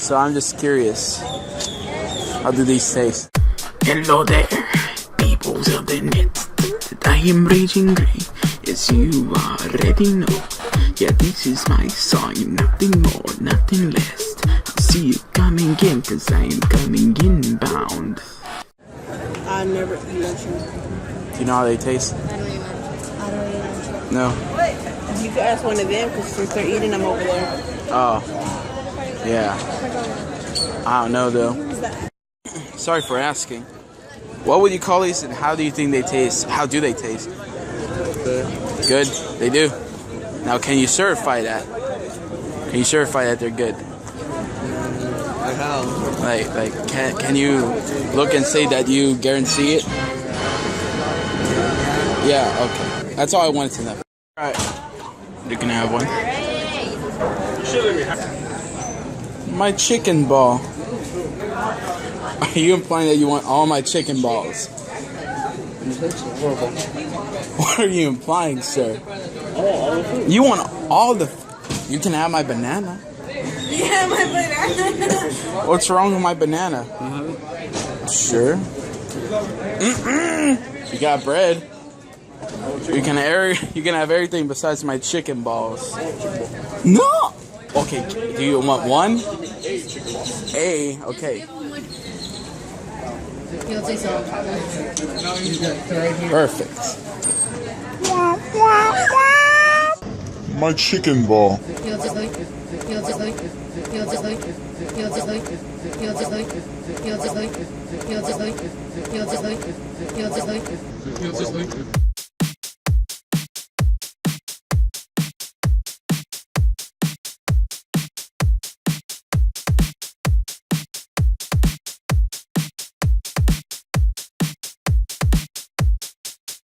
So I'm just curious. How do these taste? Hello there, peoples of the net. I am Raging Gray, as you already know. Yeah, this is my song, nothing more, nothing less. I'll see you coming in, cause I am coming inbound. I never eat luncheon. Do you know how they taste? I don't eat lunch. No. You can ask one of them, because since they're eating, I'm over there. Oh. Yeah. I don't know though. Sorry for asking. What would you call these and how do you think they taste? How do they taste? Good? They do? Now can you certify that? Can you certify that they're good? Like how? Like can you look and say that you guarantee it? Yeah, okay. That's all I wanted to know. Alright. You can have one. My chicken ball. Are you implying that you want all my chicken balls? What are you implying, sir? You want all the... You can have my banana. Yeah, my banana. What's wrong with my banana? Sure. You got bread. You can have everything besides my chicken balls. No! Okay, do you want one? A, okay. Perfect. My chicken ball.